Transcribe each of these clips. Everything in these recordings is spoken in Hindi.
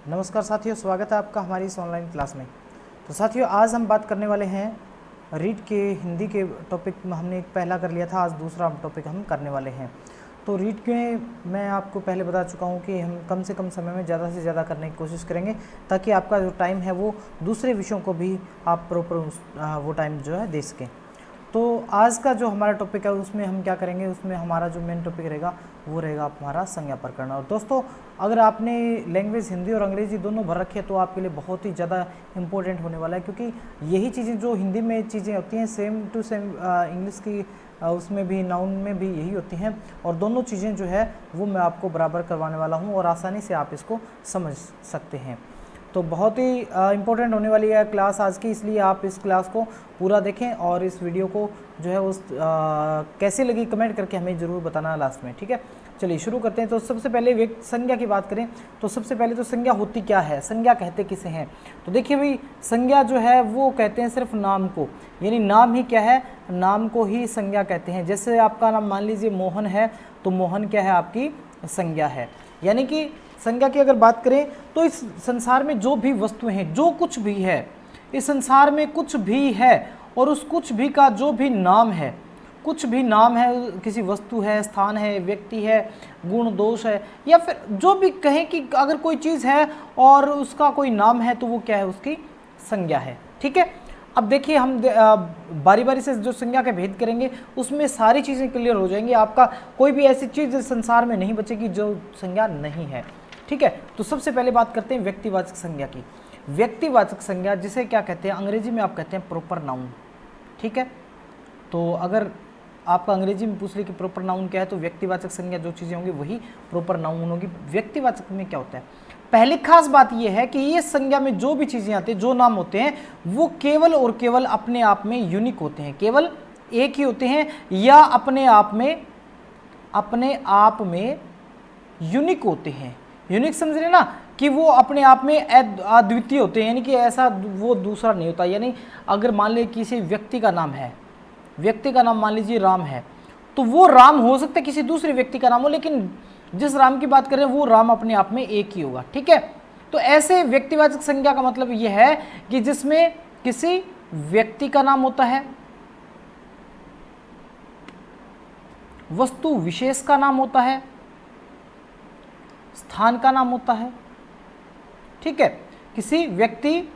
नमस्कार साथियों, स्वागत है आपका हमारी इस ऑनलाइन क्लास में। तो साथियों, आज हम बात करने वाले हैं रीड के हिंदी के टॉपिक में। हमने एक पहला कर लिया था, आज दूसरा टॉपिक हम करने वाले हैं। तो रीड के मैं आपको पहले बता चुका हूं कि हम कम से कम समय में ज़्यादा से ज़्यादा करने की कोशिश करेंगे, ताकि आपका जो टाइम है वो दूसरे विषयों को भी आप प्रॉपर वो टाइम जो है दे सकें। तो आज का जो हमारा टॉपिक है उसमें हम क्या करेंगे, उसमें हमारा जो मेन टॉपिक रहेगा वो रहेगा हमारा संज्ञा प्रकरण। और दोस्तों, अगर आपने लैंग्वेज हिंदी और अंग्रेजी दोनों भर रखी है तो आपके लिए बहुत ही ज़्यादा इंपॉर्टेंट होने वाला है, क्योंकि यही चीज़ें जो हिंदी में चीज़ें होती हैं सेम टू सेम इंग्लिश की उसमें भी नाउन में भी यही होती हैं। और दोनों चीज़ें जो है वो मैं आपको बराबर करवाने वाला हूँ और आसानी से आप इसको समझ सकते हैं। तो बहुत ही इम्पोर्टेंट होने वाली है क्लास आज की, इसलिए आप इस क्लास को पूरा देखें और इस वीडियो को जो है उस कैसी लगी कमेंट करके हमें ज़रूर बताना लास्ट में, ठीक है। चलिए शुरू करते हैं। तो सबसे पहले संज्ञा की बात करें तो सबसे पहले तो संज्ञा होती क्या है, संज्ञा कहते किसे हैं। तो देखिए भाई, संज्ञा जो है वो कहते हैं सिर्फ नाम को, यानी नाम ही क्या है, नाम को ही संज्ञा कहते हैं। जैसे आपका नाम मान लीजिए मोहन है, तो मोहन क्या है, आपकी संज्ञा है। यानी कि संज्ञा की अगर बात करें तो इस संसार में जो भी वस्तुएं हैं, जो कुछ भी है इस संसार में, कुछ भी है और उस कुछ भी का जो भी नाम है, कुछ भी नाम है, किसी वस्तु है, स्थान है, व्यक्ति है, गुण दोष है, या फिर जो भी कहें कि अगर कोई चीज़ है और उसका कोई नाम है तो वो क्या है, उसकी संज्ञा है, ठीक है। अब देखिए, हम बारी बारी से जो संज्ञा के भेद करेंगे उसमें सारी चीज़ें क्लियर हो जाएंगी। आपका कोई भी ऐसी चीज़ इस संसार में नहीं बचेगी जो संज्ञा नहीं है, ठीक है। तो सबसे पहले बात करते हैं व्यक्तिवाचक संज्ञा की। व्यक्तिवाचक संज्ञा जिसे क्या कहते हैं, अंग्रेजी में आप कहते हैं प्रॉपर नाउन, ठीक है। तो अगर आपका अंग्रेजी में पूछ ले कि प्रॉपर नाउन क्या है, तो व्यक्तिवाचक संज्ञा जो चीज़ें होंगी वही प्रॉपर नाउन होगी। व्यक्तिवाचक में क्या होता है, पहली खास बात यह है कि ये संज्ञा में जो भी चीज़ें आती हैं, जो नाम होते हैं, वो केवल और केवल अपने आप में यूनिक होते हैं, केवल एक ही होते हैं, या अपने आप में यूनिक होते हैं। यूनिक समझ रहे ना, कि वो अपने आप में अद्वितीय होते हैं, यानी कि ऐसा वो दूसरा नहीं होता। यानी अगर मान लीजिए किसी व्यक्ति का नाम है, व्यक्ति का नाम मान लीजिए राम है, तो वो राम हो सकता है किसी दूसरे व्यक्ति का नाम हो, लेकिन जिस राम की बात करें वो राम अपने आप में एक ही होगा, ठीक है। तो ऐसे व्यक्तिवाचक संज्ञा का मतलब यह है कि जिसमें किसी व्यक्ति का नाम होता है, वस्तु विशेष का नाम होता है, स्थान का नाम होता है, ठीक है। किसी व्यक्ति,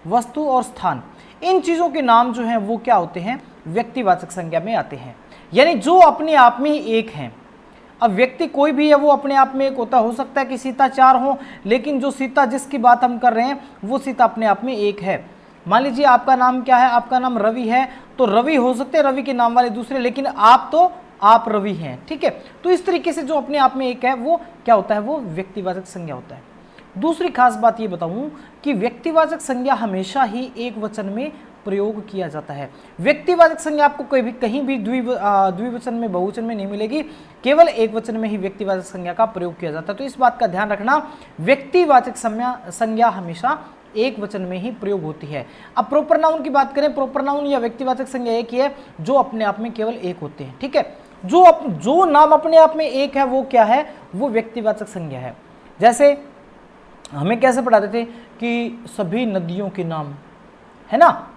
वस्तु और स्थान, इन चीजों के नाम जो हैं वो क्या होते हैं, व्यक्तिवाचक संज्ञा में आते हैं, यानी जो अपने आप में ही एक हैं। अब व्यक्ति कोई भी है वो अपने आप में एक होता, हो सकता है कि सीता चार हो, लेकिन जो सीता जिसकी बात हम कर रहे हैं वो सीता अपने आप में एक है। मान लीजिए आपका नाम क्या है, आपका नाम रवि है, तो रवि हो सकते हैं रवि के नाम वाले दूसरे, लेकिन आप रवि हैं, ठीक है। तो इस तरीके से जो अपने आप में एक है वो क्या होता है, वो व्यक्तिवाचक संज्ञा होता है। दूसरी खास बात ये बताऊं कि व्यक्तिवाचक संज्ञा हमेशा ही एक वचन में प्रयोग किया जाता है। व्यक्तिवाचक संज्ञा आपको कहीं भी द्विवचन में, बहुवचन में नहीं मिलेगी, केवल एक वचन में ही व्यक्तिवाचक संज्ञा का प्रयोग किया जाता है। तो इस बात का ध्यान रखना, व्यक्तिवाचक संज्ञा हमेशा एक वचन में ही प्रयोग होती है। अब प्रॉपर नाउन की बात करें, प्रॉपर नाउन या व्यक्तिवाचक संज्ञा एक ही है जो अपने आप में केवल एक होते हैं, ठीक है। जो नाम अपने आप में एक है वो क्या है, वो व्यक्तिवाचक संज्ञा है। जैसे हमें कैसे पढ़ाते थे कि सभी नदियों के नाम, है ना,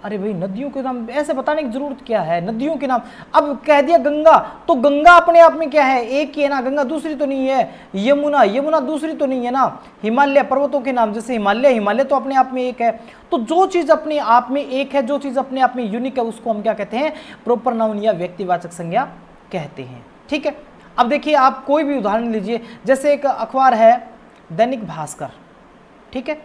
अरे भाई नदियों के नाम ऐसे बताने की जरूरत क्या है, नदियों के नाम। अब कह दिया गंगा, तो गंगा अपने आप में क्या है, एक ही है ना, गंगा दूसरी तो नहीं है। यमुना दूसरी तो नहीं है ना। हिमालय, पर्वतों के नाम, जैसे हिमालय तो अपने आप में एक है। तो जो चीज अपने आप में एक है, जो चीज अपने आप में यूनिक है, उसको हम क्या कहते हैं, प्रॉपर नाउन या व्यक्तिवाचक संज्ञा कहते हैं, ठीक है। अब देखिए, आप कोई भी उदाहरण लीजिए, जैसे एक अखबार है दैनिक भास्कर, ठीक है,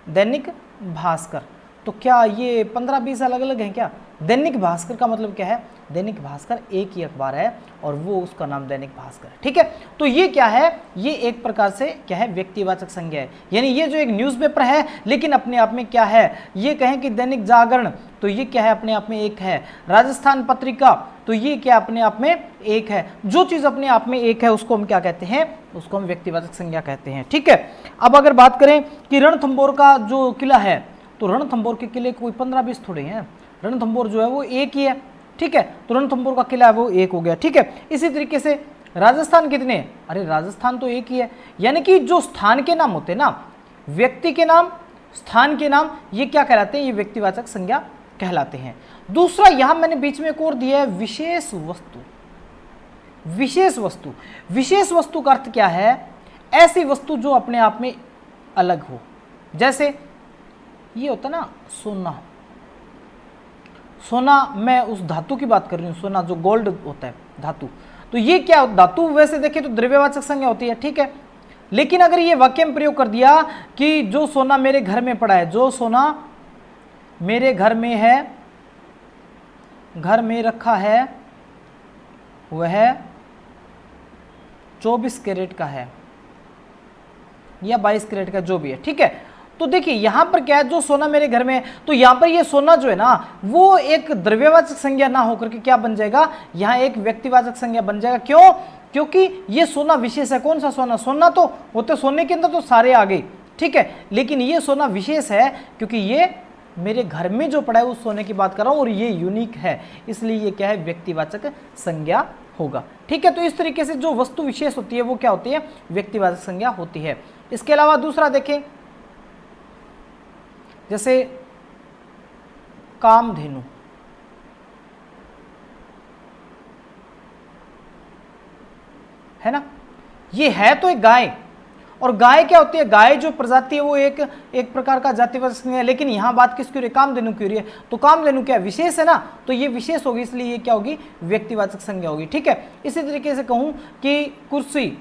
दैनिक भास्कर, तो क्या ये 15-20 अलग अलग हैं क्या? दैनिक भास्कर का मतलब क्या है, दैनिक भास्कर एक ही अखबार है और वो उसका नाम दैनिक भास्कर है, ठीक है। तो ये क्या है, ये एक प्रकार से क्या है, व्यक्तिवाचक संज्ञा है। यानी ये जो एक न्यूज़पेपर है लेकिन अपने आप में क्या है, ये कहें कि दैनिक जागरण, तो ये क्या है, अपने आप में एक है। राजस्थान पत्रिका, तो ये क्या अपने आप में एक है। जो चीज़ अपने आप में एक है उसको हम क्या कहते हैं, उसको हम व्यक्तिवाचक संज्ञा कहते हैं, ठीक है। अब अगर बात करें कि रणथंभौर का जो किला है, तो रणथंभौर के किले कोई 15-20 थोड़े हैं, रणथंभौर जो है वो एक ही है, ठीक है। तो रणथंभौर का किला है वो एक हो गया, ठीक है। इसी तरीके से राजस्थान कितने, अरे राजस्थान तो एक ही है। यानी कि जो स्थान के नाम होते हैं ना, व्यक्ति के नाम, स्थान के नाम, ये क्या कहलाते हैं? ये व्यक्तिवाचक संज्ञा कहलाते हैं। दूसरा यहां मैंने बीच में एक और दिया है, विशेष वस्तु। विशेष वस्तु, विशेष वस्तु का अर्थ क्या है? ऐसी वस्तु जो अपने आप में अलग हो। जैसे ये होता ना सोना, सोना मैं उस धातु की बात कर रही हूं, सोना जो गोल्ड होता है धातु, तो ये क्या धातु वैसे देखें तो द्रव्यवाचक संज्ञा होती है, ठीक है। लेकिन अगर ये वाक्य में प्रयोग कर दिया कि जो सोना मेरे घर में पड़ा है, जो सोना मेरे घर में है, घर में रखा है, वह 24 कैरेट का है या 22 कैरेट का, जो भी है, ठीक है। तो देखिए यहां पर क्या है, जो सोना मेरे घर में है, तो यहां पर ये सोना जो है ना वो एक द्रव्यवाचक संज्ञा ना होकर के क्या बन जाएगा? यहां एक व्यक्तिवाचक संज्ञा बन जाएगा। क्यों? क्योंकि ये सोना विशेष है। कौन सा सोना? सोना तो होते सोने के अंदर तो सारे आ गए, ठीक है, लेकिन ये सोना विशेष है क्योंकि ये मेरे घर में जो पड़ा है उस सोने की बात कर रहा हूं और ये यूनिक है, इसलिए ये क्या है? व्यक्तिवाचक संज्ञा होगा, ठीक है। तो इस तरीके से जो वस्तु विशेष होती है वो क्या होती है? व्यक्तिवाचक संज्ञा होती है। इसके अलावा दूसरा देखें, जैसे कामधेनु, है ना, ये है तो एक गाय, और गाय क्या होती है? गाय जो प्रजाति है वो एक प्रकार का जातिवाचक संज्ञा है, लेकिन यहां बात किसकी हो रही है? कामधेनु की हो रही है। तो कामधेनु क्या विशेष है ना, तो ये विशेष होगी, इसलिए ये क्या होगी? व्यक्तिवाचक संज्ञा होगी, ठीक है। इसी तरीके से कहूं कि कुर्सी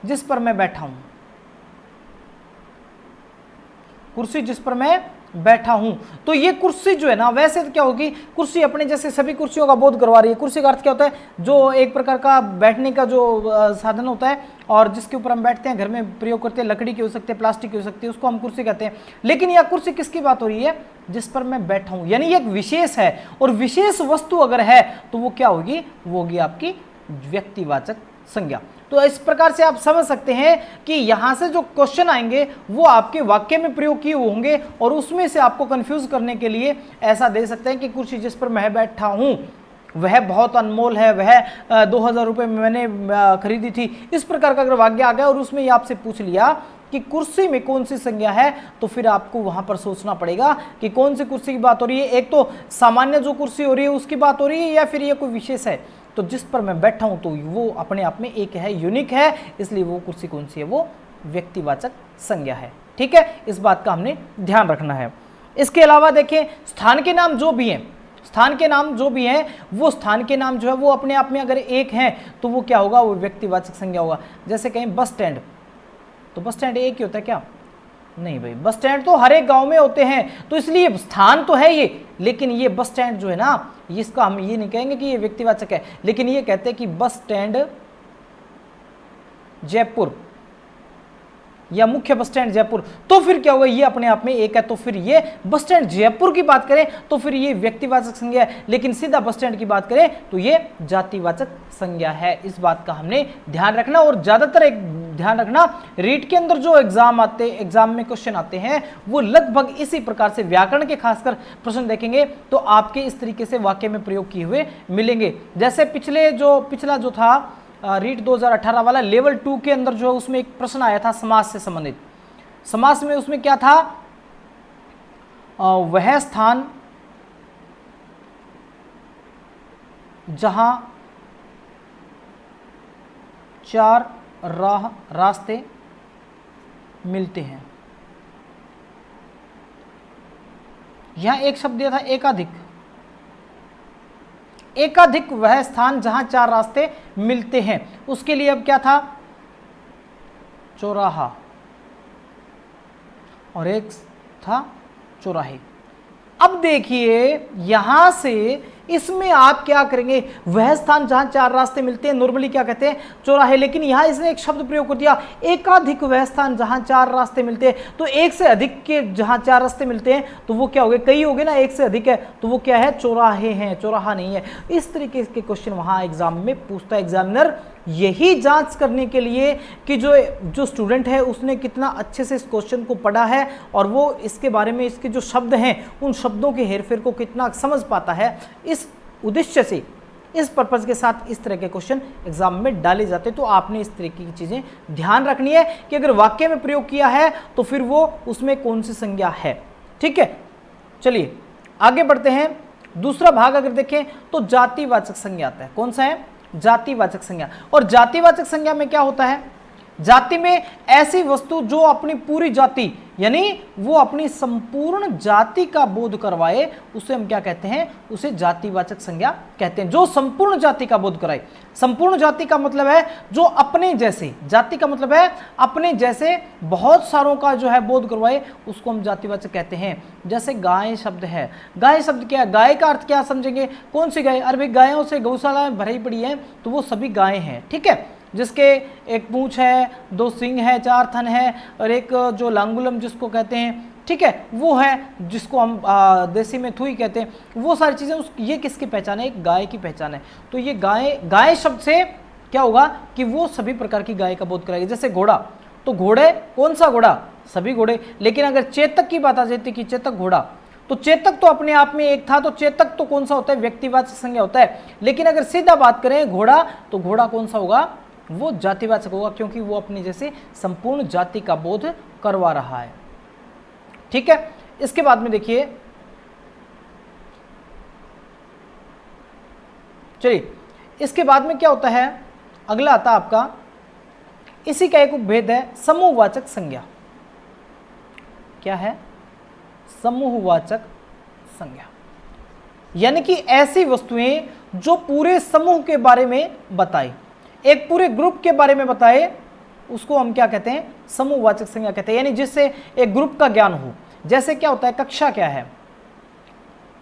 जिस पर मैं बैठा हूं, कुर्सी जिस पर मैं बैठा हूं, तो ये कुर्सी जो है ना वैसे तो क्या होगी? कुर्सी अपने जैसे सभी कुर्सियों का बोध करवा रही है। कुर्सी का अर्थ क्या होता है? जो एक प्रकार का बैठने का जो साधन होता है और जिसके ऊपर हम बैठते हैं, घर में प्रयोग करते हैं, लकड़ी की हो सकती है, प्लास्टिक की हो सकती है, उसको हम कुर्सी कहते हैं। लेकिन यह कुर्सी किसकी बात हो रही है? जिस पर मैं बैठा हूं, यानी एक विशेष है, और विशेष वस्तु अगर है तो वो क्या होगी? वो होगी आपकी व्यक्तिवाचक संज्ञा। तो इस प्रकार से आप समझ सकते हैं कि यहां से जो क्वेश्चन आएंगे वो आपके वाक्य में प्रयोग किए होंगे, और उसमें से आपको कंफ्यूज करने के लिए ऐसा दे सकते हैं कि कुर्सी जिस पर मैं बैठा हूं वह बहुत अनमोल है, वह 2000 रुपये में मैंने खरीदी थी। इस प्रकार का अगर वाक्य आ गया और उसमें ये आपसे पूछ लिया कि कुर्सी में कौन सी संज्ञा है, तो फिर आपको वहां पर सोचना पड़ेगा कि कौन सी कुर्सी की बात हो रही है। एक तो सामान्य जो कुर्सी हो रही है उसकी बात हो रही है, या फिर ये कोई विशेष है। तो जिस पर मैं बैठा हूं तो वो अपने आप में एक है, यूनिक है, इसलिए वो कुर्सी कौन सी है? वो व्यक्तिवाचक संज्ञा है, ठीक है। इस बात का हमने ध्यान रखना है। इसके अलावा देखें, स्थान के नाम जो भी हैं, स्थान के नाम जो भी हैं, वो स्थान के नाम जो है वो अपने आप में अगर एक हैं तो वो क्या होगा? वो व्यक्तिवाचक संज्ञा होगा। जैसे कहें बस स्टैंड, तो बस स्टैंड एक ही होता है क्या? नहीं भाई, बस स्टैंड तो हर एक गांव में होते हैं, तो इसलिए स्थान तो है ये, लेकिन ये बस स्टैंड जो है ना, इसका हम ये नहीं कहेंगे कि ये व्यक्तिवाचक है, लेकिन ये कहते हैं कि बस स्टैंड जयपुर या मुख्य बस स्टैंड जयपुर, तो फिर क्या हुआ? ये अपने आप में एक है, तो फिर ये बस स्टैंड जयपुर की बात करें तो फिर ये व्यक्तिवाचक संज्ञा है, लेकिन सीधा बस स्टैंड की बात करें तो ये जातिवाचक संज्ञा है। इस बात का हमने ध्यान रखना। और ज्यादातर एक ध्यान रखना, रीट के अंदर जो एग्जाम में क्वेश्चन आते हैं वो लगभग इसी प्रकार से व्याकरण के खासकर प्रश्न देखेंगे तो आपके इस तरीके से वाक्य में प्रयोग किए हुए मिलेंगे। जैसे पिछला जो था रीट 2018 वाला लेवल 2 के अंदर जो है उसमें एक प्रश्न आया था समास से संबंधित। समास में उसमें क्या था? वह स्थान जहां चार रास्ते मिलते हैं। यहां एक शब्द दिया था एकाधिक। एकाधिक वह स्थान जहां चार रास्ते मिलते हैं, उसके लिए अब क्या था? चौराहा, और एक था चौराहे। अब देखिए यहां से इसमें आप क्या करेंगे? वह स्थान जहां चार रास्ते मिलते हैं नॉर्मली क्या कहते हैं? चौराहे, लेकिन यहां इसने एक शब्द प्रयोग कर दिया एकाधिक वह स्थान जहां चार रास्ते मिलते हैं, तो एक से अधिक के जहां चार रास्ते मिलते हैं तो वो क्या हो गए? कई हो गए ना, एक से अधिक है तो वो क्या है? चौराहे हैं, चौराहा नहीं है। इस तरीके के क्वेश्चन वहां एग्जाम में पूछता है एग्जामिनर, यही जांच करने के लिए कि जो स्टूडेंट है उसने कितना अच्छे से इस क्वेश्चन को पढ़ा है और वो इसके बारे में इसके जो शब्द हैं उन शब्दों के हेरफेर को कितना समझ पाता है। इस उद्देश्य से इस पर्पज के साथ इस तरह के क्वेश्चन एग्जाम में डाले जाते हैं। तो आपने इस तरीके की चीजें ध्यान रखनी है कि अगर वाक्य में प्रयोग किया है तो फिर वो उसमें कौन सी संज्ञा है। ठीक है, चलिए आगे बढ़ते हैं। दूसरा भाग अगर देखें तो जातिवाचक संज्ञा आता है। कौन सा है? जातिवाचक संज्ञा। और जातिवाचक संज्ञा में क्या होता है? जाति में ऐसी वस्तु जो अपनी पूरी जाति यानी वो अपनी संपूर्ण जाति का बोध करवाए, उसे हम क्या कहते हैं? उसे जातिवाचक संज्ञा कहते हैं। जो संपूर्ण जाति का बोध कराए। संपूर्ण जाति का मतलब है जो अपने जैसे, जाति का मतलब है अपने जैसे बहुत सारों का जो है बोध करवाए, उसको हम जातिवाचक कहते हैं। जैसे गाय शब्द है, गाय शब्द क्या है? गाय का अर्थ क्या समझेंगे? कौन सी गाय? अरे भाई गायों से गौशाला में भरी पड़ी है तो वो सभी गाय हैं। ठीक है, जिसके एक पूंछ है, दो सिंग है, चार थन है और एक जो लांगुलम जिसको कहते हैं, ठीक है, वो है जिसको हम देसी में थुई कहते हैं। वो सारी चीजें ये किसकी पहचान है? एक गाय की पहचान है। तो ये गाय शब्द से क्या होगा कि वो सभी प्रकार की गाय का बोध कराएगी। जैसे घोड़ा, तो घोड़े, कौन सा घोड़ा? सभी घोड़े। लेकिन अगर चेतक की बात आ जाती कि चेतक घोड़ा, तो चेतक तो अपने आप में एक था, तो चेतक तो कौन सा होता है? व्यक्तिवाचक संज्ञा होता है। लेकिन अगर सीधा बात करें घोड़ा, तो घोड़ा कौन सा होगा? वो जातिवाचक होगा, क्योंकि वो अपनी जैसे संपूर्ण जाति का बोध करवा रहा है। ठीक है, इसके बाद में देखिए, चलिए इसके बाद में क्या होता है? अगला आता आपका, इसी का एक उपभेद है समूहवाचक संज्ञा। क्या है? समूहवाचक संज्ञा, यानी कि ऐसी वस्तुएं जो पूरे समूह के बारे में बताए, एक पूरे ग्रुप के बारे में बताए, उसको हम क्या कहते हैं? समूहवाचक संज्ञा कहते हैं। यानी जिससे एक ग्रुप का ज्ञान हो। जैसे क्या होता है? कक्षा क्या है?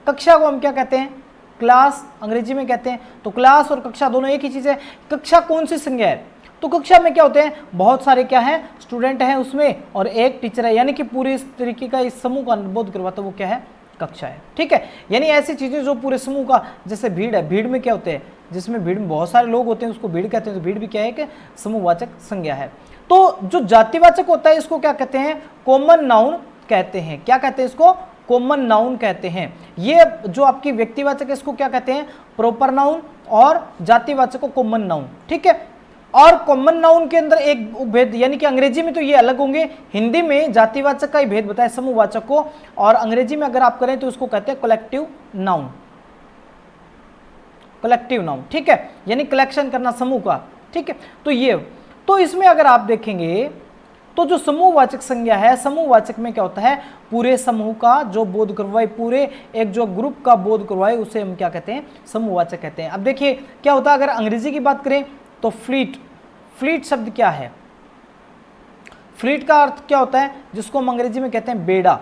कक्षा को हम क्या कहते हैं? क्लास अंग्रेजी में कहते हैं। तो क्लास और कक्षा दोनों एक ही चीज है। कक्षा कौन सी संज्ञा है? तो कक्षा में क्या होते हैं? बहुत सारे क्या है? स्टूडेंट हैं उसमें और एक टीचर है, यानी कि पूरे इस तरीके का इस समूह का बोध करवाता है, वो क्या है? कक्षा है। ठीक है, यानी ऐसी चीजें जो पूरे समूह का, जैसे भीड़ है, भीड़ में क्या होते हैं? जिसमें भीड़ में बहुत सारे लोग होते हैं उसको भीड़ कहते हैं। तो भीड़ भी क्या है? कि समूहवाचक संज्ञा है। तो जो जातिवाचक होता है इसको क्या कहते हैं? कॉमन नाउन कहते हैं। क्या कहते हैं इसको? कॉमन नाउन कहते हैं। ये जो आपकी व्यक्तिवाचक है इसको क्या कहते हैं? प्रॉपर नाउन, और जातिवाचक को कॉमन नाउन। ठीक है, और कॉमन नाउन के अंदर एक भेद, यानी कि अंग्रेजी में तो ये अलग होंगे, हिंदी में जातिवाचक का ही भेद बताया समूहवाचक को, और अंग्रेजी में अगर आप करें तो उसको कहते हैं कलेक्टिव नाउन। कलेक्टिव नाउन, ठीक है, यानी कलेक्शन करना समूह का। ठीक है, तो ये, तो इसमें अगर आप देखेंगे तो जो समूहवाचक संज्ञा है, समूहवाचक में क्या होता है? पूरे समूह का जो बोध करवाए, पूरे एक जो ग्रुप का बोध करवाए, उसे हम क्या कहते हैं? समूहवाचक कहते हैं। अब देखिए क्या होता है, अगर अंग्रेजी की बात करें तो फ्लीट, फ्लीट शब्द क्या है? फ्लीट का अर्थ क्या होता है? जिसको हम अंग्रेजी में कहते हैं बेड़ा।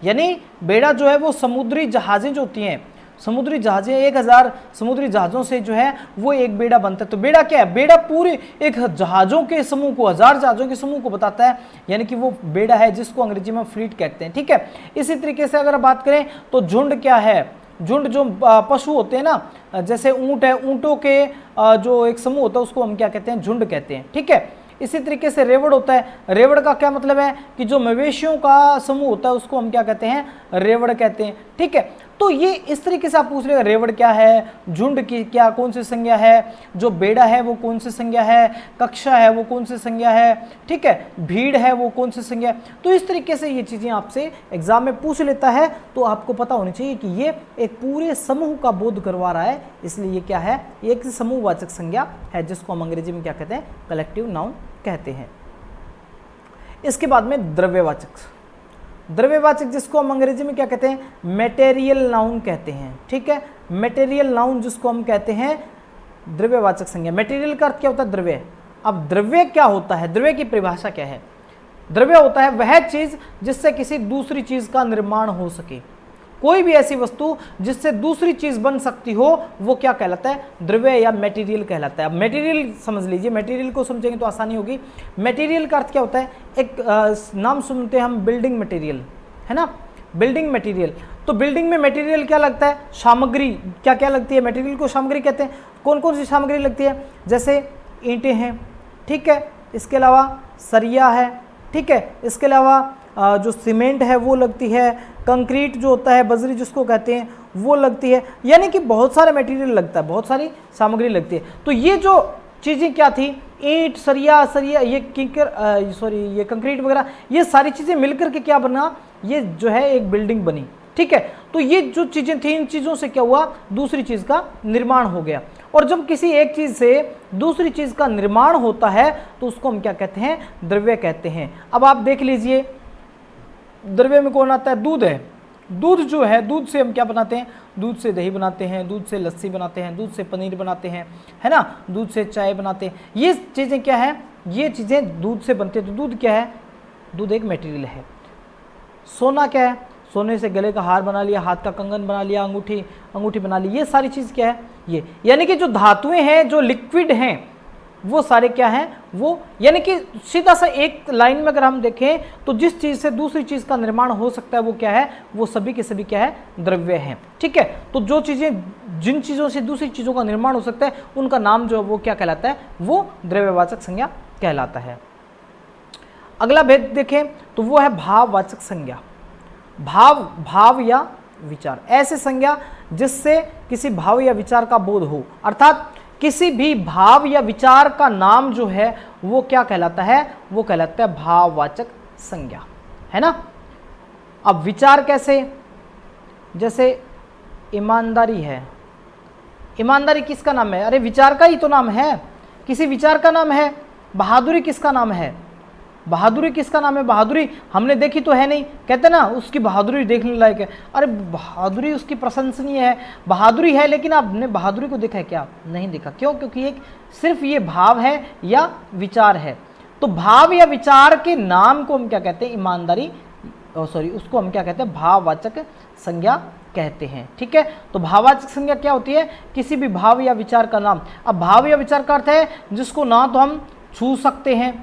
यानी बेड़ा जो है वो समुद्री जहाजें जो होती हैं, समुद्री जहाजें 1000 समुद्री जहाजों से जो है वो एक बेड़ा बनता है। तो बेड़ा क्या है? बेड़ा पूरे एक जहाजों के समूह को, 1000 जहाजों के समूह को बताता है, यानी कि वो बेड़ा है जिसको अंग्रेजी में फ्लीट कहते हैं। ठीक है, इसी तरीके से अगर बात करें तो झुंड क्या है? झुंड जो पशु होते हैं ना, जैसे ऊंट है, ऊंटों के जो एक समूह होता है उसको हम क्या कहते हैं? झुंड कहते हैं। ठीक है, इसी तरीके से रेवड़ होता है। रेवड़ का क्या मतलब है? कि जो मवेशियों का समूह होता है उसको हम क्या कहते हैं? रेवड़ कहते हैं। ठीक है, तो ये इस तरीके से आप पूछ रहे हो रेवड़ क्या है, झुंड की क्या कौन सी संज्ञा है, जो बेड़ा है वो कौन सी संज्ञा है, कक्षा है वो कौन सी संज्ञा है, ठीक है, भीड़ है वो कौन सी संज्ञा है। तो इस तरीके से ये चीजें आपसे एग्जाम में पूछ लेता है, तो आपको पता होनी चाहिए कि ये एक पूरे समूह का बोध करवा रहा है, इसलिए ये क्या है? एक समूहवाचक संज्ञा है जिसको हम अंग्रेजी में क्या कहते हैं? कलेक्टिव नाउन कहते हैं। इसके बाद में द्रव्यवाचक, द्रव्यवाचक जिसको हम अंग्रेजी में क्या कहते हैं? मटेरियल नाउन कहते हैं। ठीक है, मटेरियल नाउन जिसको हम कहते हैं द्रव्यवाचक संज्ञा। मटेरियल का अर्थ क्या होता है? द्रव्य। अब द्रव्य क्या होता है? द्रव्य की परिभाषा क्या है? द्रव्य होता है वह चीज जिससे किसी दूसरी चीज का निर्माण हो सके। कोई भी ऐसी वस्तु जिससे दूसरी चीज बन सकती हो वो क्या कहलाता है? द्रव्य या मटेरियल कहलाता है। अब मटेरियल समझ लीजिए, मटेरियल को समझेंगे तो आसानी होगी। मटेरियल का अर्थ क्या होता है? एक नाम सुनते हैं हम, बिल्डिंग मटेरियल, है ना, बिल्डिंग मटेरियल। तो बिल्डिंग में मटेरियल क्या लगता है? सामग्री। क्या क्या लगती है? मटेरियल को सामग्री कहते हैं। कौन कौन सी सामग्री लगती है? जैसे ईंटें हैं, ठीक है, इसके अलावा सरिया है, ठीक है, इसके अलावा जो सीमेंट है वो लगती है, कंक्रीट जो होता है, बजरी जिसको कहते हैं वो लगती है, यानी कि बहुत सारा मटेरियल लगता है, बहुत सारी सामग्री लगती है। तो ये जो चीज़ें क्या थी, ईंट, सरिया ये ये कंक्रीट वगैरह, ये सारी चीज़ें मिलकर के क्या बना, ये जो है एक बिल्डिंग बनी। ठीक है, तो ये जो चीज़ें थी, इन चीज़ों से क्या हुआ, दूसरी चीज़ का निर्माण हो गया। और जब किसी एक चीज़ से दूसरी चीज़ का निर्माण होता है तो उसको हम क्या कहते हैं, द्रव्य कहते हैं। अब आप देख लीजिए, द्रव्य में कौन आता है, दूध है। दूध जो है, दूध से हम क्या बनाते हैं, दूध से दही बनाते हैं, दूध से लस्सी बनाते हैं, दूध से पनीर बनाते हैं, है ना, दूध से चाय बनाते हैं। ये चीज़ें क्या है, ये चीज़ें दूध से बनती है। तो दूध क्या है, दूध एक मटेरियल है। सोना क्या है, सोने से गले का हार बना लिया, हाथ का कंगन बना लिया, अंगूठी बना ली, ये सारी चीज़ क्या है, ये यानी कि जो धातुएं हैं, जो लिक्विड हैं, वो सारे क्या हैं, वो यानी कि सीधा सा एक लाइन में अगर हम देखें तो जिस चीज़ से दूसरी चीज़ का निर्माण हो सकता है वो क्या है, वो सभी के सभी क्या है, द्रव्य हैं। ठीक है, तो जो चीज़ें, जिन चीज़ों से दूसरी चीज़ों का निर्माण हो सकता है उनका नाम जो है वो क्या कहलाता है, वो द्रव्यवाचक संज्ञा कहलाता है। अगला भेद देखें तो वो है भाववाचक संज्ञा। भाव या विचार, ऐसे संज्ञा जिससे किसी भाव या विचार का बोध हो, अर्थात किसी भी भाव या विचार का नाम जो है वो क्या कहलाता है, वो कहलाता है भाववाचक संज्ञा, है ना। अब विचार कैसे, जैसे ईमानदारी है, ईमानदारी किसका नाम है, अरे विचार का ही तो नाम है, किसी विचार का नाम है। बहादुरी किसका नाम है, बहादुरी किसका नाम है, बहादुरी हमने देखी तो है नहीं, कहते ना उसकी बहादुरी देखने लायक है, अरे बहादुरी उसकी प्रशंसनीय है, बहादुरी है, लेकिन आपने बहादुरी को देखा है क्या, नहीं देखा। क्यों, क्योंकि एक सिर्फ ये भाव है या विचार है। तो भाव या विचार के नाम को हम क्या कहते हैं, ईमानदारी, उसको हम क्या कहते हैं, भाववाचक संज्ञा कहते हैं। ठीक है, तो भाववाचक संज्ञा क्या होती है, किसी भी भाव या विचार का नाम। अब भाव या विचार का अर्थ है जिसको ना तो हम छू सकते हैं,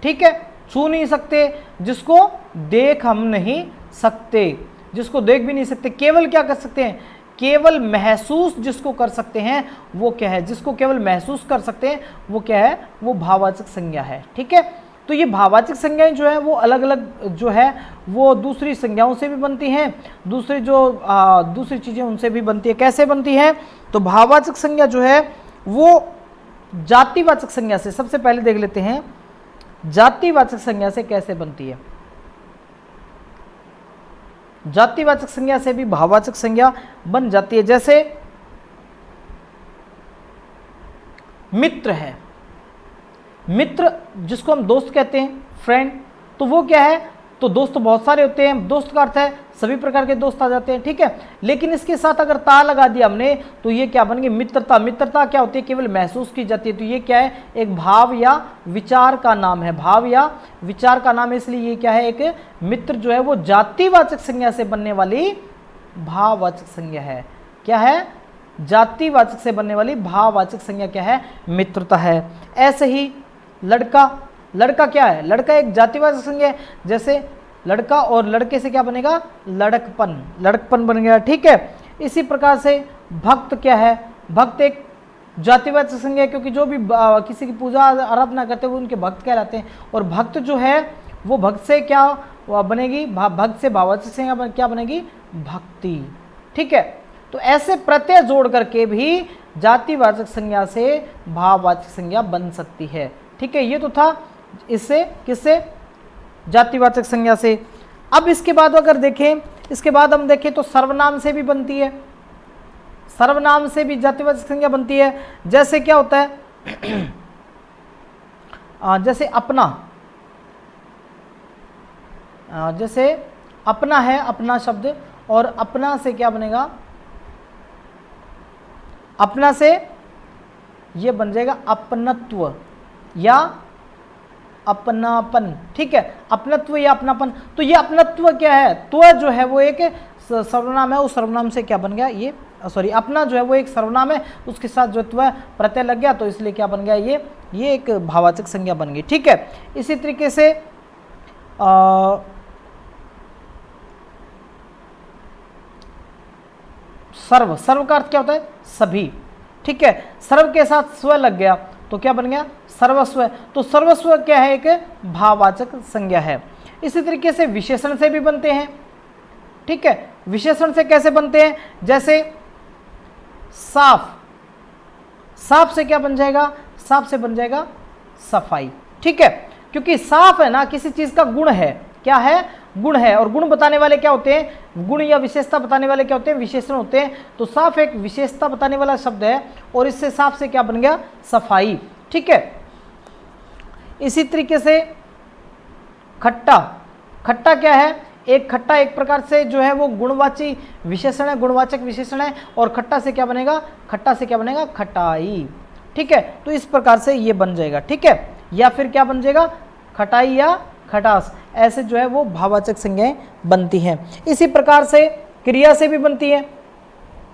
ठीक है, छू नहीं सकते, जिसको देख हम नहीं सकते, जिसको देख भी नहीं सकते, केवल क्या कर सकते हैं, केवल महसूस जिसको कर सकते हैं वो क्या है, जिसको केवल महसूस कर सकते हैं वो क्या है, वो भाववाचक संज्ञा है। ठीक है, तो ये भाववाचक संज्ञाएं जो है वो अलग अलग जो है वो दूसरी संज्ञाओं से भी बनती हैं, दूसरी चीज़ें उनसे भी बनती है। कैसे बनती हैं, तो भाववाचक संज्ञा जो है वो जातिवाचक संज्ञा से, सबसे पहले देख लेते हैं जातिवाचक संज्ञा से कैसे बनती है। जातिवाचक संज्ञा से भी भाववाचक संज्ञा बन जाती है। जैसे मित्र है, मित्र जिसको हम दोस्त कहते हैं, फ्रेंड, तो वो क्या है, तो दोस्त तो बहुत सारे होते हैं, दोस्त का अर्थ है सभी प्रकार के दोस्त आ जाते हैं। ठीक है, लेकिन इसके साथ अगर ता लगा दिया हमने तो ये क्या बन गई, मित्रता। मित्रता क्या होती है, केवल महसूस की जाती है। तो ये क्या है, एक भाव या विचार का नाम है, भाव या विचार का नाम है, इसलिए ये क्या है, एक मित्र जो है वो जातिवाचक संज्ञा से बनने वाली भाववाचक संज्ञा है। क्या है, जातिवाचक से बनने वाली भाववाचक संज्ञा क्या है, मित्रता है। ऐसे ही लड़का, लड़का क्या है, लड़का एक जातिवाचक संज्ञा है। जैसे लड़का और लड़के से क्या बनेगा, लड़कपन, लड़कपन बन गया। ठीक है, इसी प्रकार से भक्त क्या है, भक्त एक जातिवाचक संज्ञा है, क्योंकि जो भी किसी की पूजा आराधना करते हैं वो उनके भक्त कहलाते हैं। और भक्त जो है वो भक्त से क्या बनेगी, भक्त से भाववाचक संज्ञा क्या बनेगी, भक्ति। ठीक है, तो ऐसे प्रत्यय जोड़ करके भी जातिवाचक संज्ञा से भाववाचक संज्ञा बन सकती है। ठीक है, ये तो था इससे, किससे, जातिवाचक संज्ञा से। अब इसके बाद अगर देखें, इसके बाद हम देखें तो सर्वनाम से भी बनती है, सर्वनाम से भी जातिवाचक संज्ञा बनती है। जैसे क्या होता है जैसे अपना, जैसे अपना है, अपना शब्द, और अपना से क्या बनेगा, अपना से ये बन जाएगा अपनत्व या अपनापन। ठीक है, अपनत्व या अपनापन। तो ये अपनत्व क्या है, त्व जो है वो एक सर्वनाम है, उस सर्वनाम से क्या बन गया, ये अपना जो है वो एक सर्वनाम है, उसके साथ जो त्व प्रत्यय लग गया तो इसलिए क्या बन गया, ये एक भाववाचक संज्ञा बन गई। ठीक है, इसी तरीके से सर्व, सर्व का अर्थ क्या होता है, सभी। ठीक है, सर्व के साथ स्व लग गया तो क्या बन गया, सर्वस्व। तो सर्वस्व क्या है, एक भाववाचक संज्ञा है। इसी तरीके से विशेषण से भी बनते हैं, ठीक है। विशेषण से कैसे बनते हैं, जैसे साफ, साफ से क्या बन जाएगा, साफ से बन जाएगा सफाई, ठीक है। क्योंकि साफ है ना किसी चीज का गुण है, क्या है, गुण है, और गुण बताने वाले क्या होते हैं, गुण या विशेषता बताने वाले क्या होते हैं, विशेषण होते हैं। तो साफ एक विशेषता बताने वाला शब्द है, और इससे साफ से क्या बन गया, सफाई, ठीक है। इसी तरीके से खट्टा, खट्टा क्या है, एक खट्टा एक प्रकार से जो है वो गुणवाची विशेषण है, गुणवाचक विशेषण है, और खट्टा से क्या बनेगा, खट्टा से क्या बनेगा, खटाई, ठीक है। तो इस प्रकार से ये बन जाएगा, ठीक है। या फिर क्या बन जाएगा, खटाई या खटास, ऐसे जो है वो भाववाचक संज्ञाएं बनती हैं। इसी प्रकार से क्रिया से भी बनती है।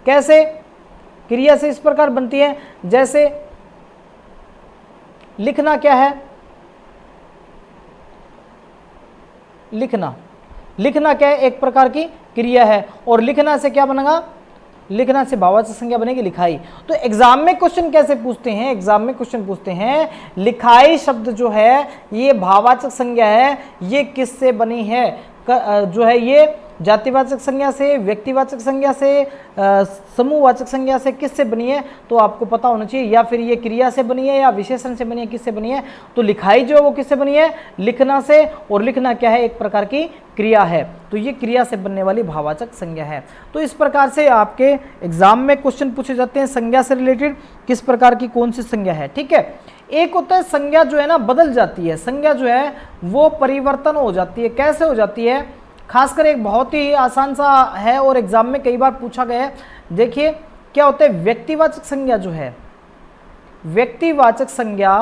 कैसे, क्रिया से इस प्रकार बनती है, जैसे लिखना क्या है, लिखना, लिखना क्या है, एक प्रकार की क्रिया है, और लिखना से क्या बनेगा, लिखना से भाववाचक संज्ञा बनेगी लिखाई। तो एग्जाम में क्वेश्चन कैसे पूछते हैं, एग्जाम में क्वेश्चन पूछते हैं लिखाई शब्द जो है ये भाववाचक संज्ञा है, ये किससे बनी है, जो है ये जातिवाचक संज्ञा से, व्यक्तिवाचक संज्ञा से, समूहवाचक संज्ञा से, किससे बनी है, तो आपको पता होना चाहिए। या फिर ये क्रिया से बनी है या विशेषण से बनी है, किससे बनी है, तो लिखाई जो है वो किससे बनी है, लिखना से, और लिखना क्या है, एक प्रकार की क्रिया है, तो ये क्रिया से बनने वाली भाववाचक संज्ञा है। तो इस प्रकार से आपके एग्जाम में क्वेश्चन पूछे जाते हैं संज्ञा से रिलेटेड, किस प्रकार की कौन सी संज्ञा है, ठीक है। एक होता है संज्ञा जो है ना बदल जाती है, संज्ञा जो है वो परिवर्तन हो जाती है। कैसे हो जाती है, खासकर एक बहुत ही आसान सा है और एग्जाम में कई बार पूछा गया है। देखिए क्या होता है, व्यक्तिवाचक संज्ञा जो है, व्यक्तिवाचक संज्ञा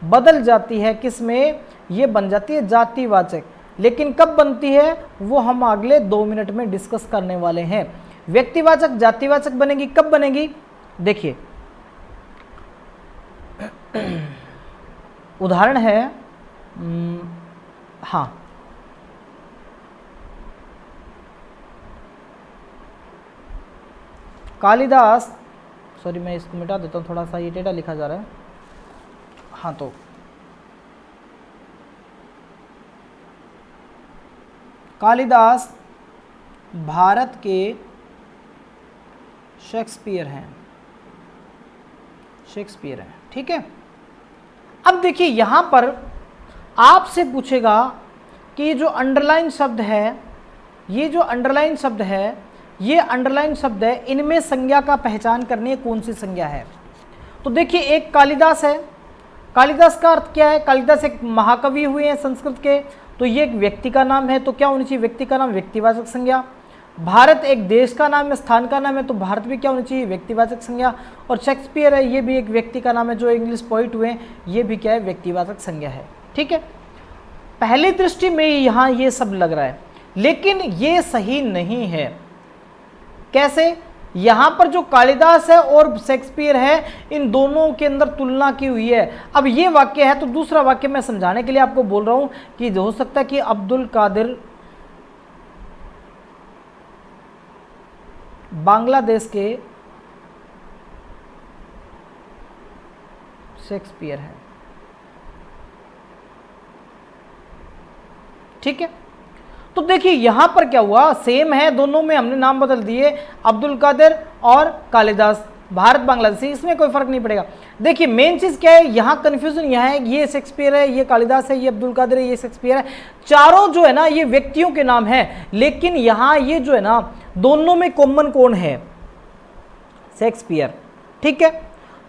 बदल जाती है, किसमें, ये बन जाती है जातिवाचक। लेकिन कब बनती है वो हम अगले 2 मिनट में डिस्कस करने वाले हैं। व्यक्तिवाचक जातिवाचक बनेगी, कब बनेगी, देखिए उदाहरण है, हाँ कालिदास, सॉरी मैं इसको मिटा देता हूँ, थोड़ा सा ये टेढ़ा लिखा जा रहा है, हाँ तो कालिदास भारत के शेक्सपियर हैं, शेक्सपियर हैं, ठीक है। अब देखिए यहां पर आपसे पूछेगा कि ये जो अंडरलाइन शब्द है, ये जो अंडरलाइन शब्द है, ये अंडरलाइन शब्द है, इनमें संज्ञा का पहचान करनी है, कौन सी संज्ञा है। तो देखिए एक कालिदास है, कालिदास का अर्थ क्या है, कालिदास एक महाकवि हुए हैं संस्कृत के, तो ये एक व्यक्ति का नाम है, तो क्या होनी चाहिए, व्यक्ति का नाम, व्यक्तिवाचक संज्ञा। भारत एक देश का नाम है, स्थान का नाम है, तो भारत भी क्या होनी चाहिए, व्यक्तिवाचक संज्ञा। और शेक्सपियर है, ये भी एक व्यक्ति का नाम है, जो इंग्लिश पोइट हुए हैं, ये भी क्या है, व्यक्तिवाचक संज्ञा है, ठीक है। पहली दृष्टि में यहाँ ये सब लग रहा है, लेकिन ये सही नहीं है। कैसे, यहाँ पर जो कालिदास है और शेक्सपियर है, इन दोनों के अंदर तुलना की हुई है। अब ये वाक्य है, तो दूसरा वाक्य मैं समझाने के लिए आपको बोल रहा हूं कि हो सकता है कि अब्दुल कादिर बांग्लादेश के शेक्सपियर है, ठीक है। तो देखिए यहां पर क्या हुआ, सेम है, दोनों में हमने नाम बदल दिए, अब्दुल कादिर और कालिदास, भारत बांग्लादेशी, इसमें कोई फर्क नहीं पड़ेगा। देखिए मेन चीज क्या है, यहां कंफ्यूजन यहां है, ये शेक्सपियर है, ये कालिदास है, ये अब्दुल कादिर है, ये शेक्सपियर है, चारों जो है ना ये व्यक्तियों के नाम है, लेकिन यहां ये जो है ना दोनों में कॉमन कौन है, शेक्सपियर, ठीक है।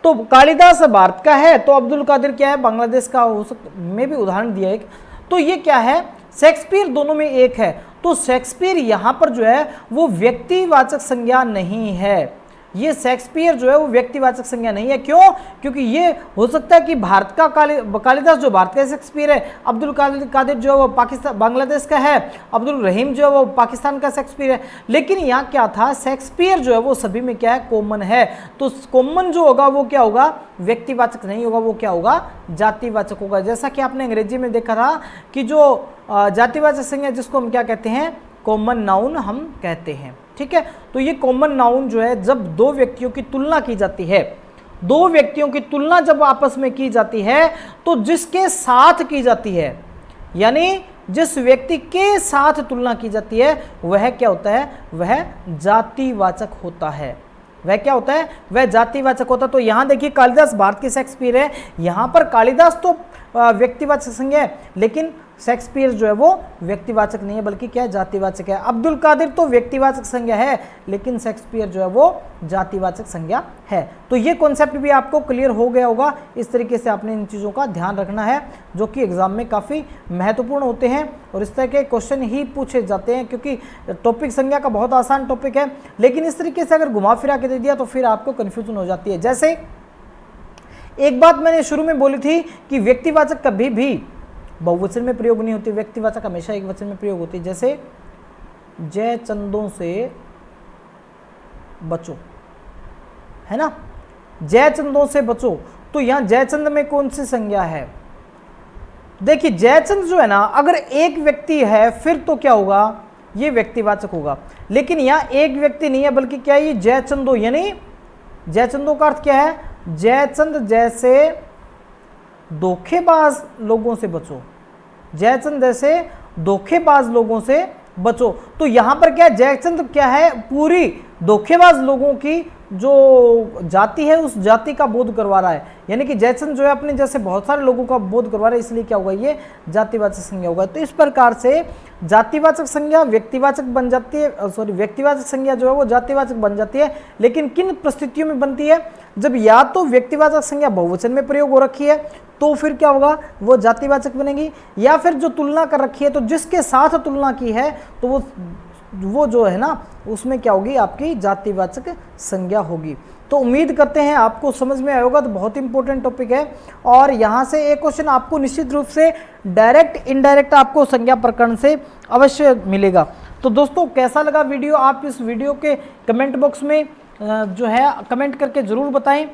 तो कालिदास भारत का है, तो अब्दुल कादिर क्या है, बांग्लादेश का हो सकता, मैं भी उदाहरण दिया एक, तो ये क्या है, शेक्सपियर दोनों में एक है। तो शेक्सपियर यहां पर जो है वो व्यक्तिवाचक संज्ञा नहीं है, ये शेक्सपियर जो है वो व्यक्तिवाचक संज्ञा नहीं है। क्यों, क्योंकि ये हो सकता है कि भारत का कालिदास जो भारत का शेक्सपियर है, अब्दुल कादिर जो है वो पाकिस्तान बांग्लादेश का है, अब्दुल रहीम जो है वो पाकिस्तान का शेक्सपियर है। लेकिन यहाँ क्या था, शेक्सपियर जो है वो सभी में क्या है, कॉमन है। तो कॉमन जो होगा वो क्या होगा, व्यक्तिवाचक नहीं होगा, वो क्या होगा, जातिवाचक होगा। जैसा कि आपने अंग्रेजी में देखा था कि जो जातिवाचक संज्ञा जिसको हम क्या कहते हैं, कॉमन नाउन हम कहते हैं, ठीक है। तो ये कॉमन नाउन जो है, जब दो व्यक्तियों की तुलना की जाती है, दो व्यक्तियों की तुलना जब आपस में की जाती है, तो जिसके साथ की जाती है, यानी जिस व्यक्ति के साथ तुलना की जाती है वह क्या होता है, वह जातिवाचक होता है। वह क्या होता है, वह जातिवाचक होता है। तो यहां देखिए कालिदास भारत के शेक्सपियर है, यहां पर कालिदास तो व्यक्तिवाचक संज्ञा है, लेकिन शेक्सपियर जो है वो व्यक्तिवाचक नहीं है बल्कि क्या है, जातिवाचक है। अब्दुल कादिर तो व्यक्तिवाचक संज्ञा है, लेकिन शेक्सपियर जो है वो जातिवाचक संज्ञा है। तो ये कॉन्सेप्ट भी आपको क्लियर हो गया होगा। इस तरीके से आपने इन चीज़ों का ध्यान रखना है जो कि एग्जाम में काफ़ी महत्वपूर्ण होते हैं और इस तरह के क्वेश्चन ही पूछे जाते हैं, क्योंकि टॉपिक संज्ञा का बहुत आसान टॉपिक है, लेकिन इस तरीके से अगर घुमा फिरा के दे दिया तो फिर आपको कन्फ्यूजन हो जाती है। जैसे एक बात मैंने शुरू में बोली थी कि व्यक्तिवाचक कभी भी बहुवचन में प्रयोग नहीं होती, व्यक्तिवाचक हमेशा एक वचन में प्रयोग होती है। जैसे जय चंदों से बचो, है ना, जय चंदों से बचो। तो यहां जयचंद में कौन सी संज्ञा है, देखिए जयचंद जो है ना, अगर एक व्यक्ति है फिर तो क्या होगा, ये व्यक्तिवाचक होगा, लेकिन यहां एक व्यक्ति नहीं है बल्कि क्या है, ये जयचंदो, यानी जयचंदो का अर्थ क्या है, जयचंद जैसे धोखेबाज लोगों से बचो, जयचंद जैसे धोखेबाज लोगों से बचो। तो यहां पर क्या है, जयचंद क्या है, पूरी धोखेबाज लोगों की जो जाति है उस जाति का बोध करवा रहा है, यानी कि जयचंद जो है अपने जैसे बहुत सारे लोगों का बोध करवा रहा है, इसलिए क्या होगा, ये जातिवाचक संज्ञा होगा। तो इस प्रकार से जातिवाचक संज्ञा व्यक्तिवाचक बन जाती है, सॉरी व्यक्तिवाचक संज्ञा जो है वो जातिवाचक बन जाती है, लेकिन किन परिस्थितियों में बनती है, जब या तो व्यक्तिवाचक संज्ञा बहुवचन में प्रयोग हो रखी है तो फिर क्या होगा, वो जातिवाचक बनेगी, या फिर जो तुलना कर रखी है तो जिसके साथ तुलना की है तो वो जो है ना उसमें क्या होगी, आपकी जातिवाचक संज्ञा होगी। तो उम्मीद करते हैं आपको समझ में आया होगा। तो बहुत इंपॉर्टेंट टॉपिक है और यहाँ से एक क्वेश्चन आपको निश्चित रूप से डायरेक्ट इनडायरेक्ट आपको संज्ञा प्रकरण से अवश्य मिलेगा। तो दोस्तों कैसा लगा वीडियो, आप इस वीडियो के कमेंट बॉक्स में जो है कमेंट करके ज़रूर बताएं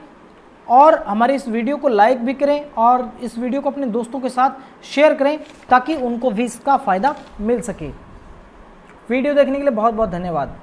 और हमारे इस वीडियो को लाइक भी करें और इस वीडियो को अपने दोस्तों के साथ शेयर करें ताकि उनको भी इसका फ़ायदा मिल सके। वीडियो देखने के लिए बहुत बहुत धन्यवाद।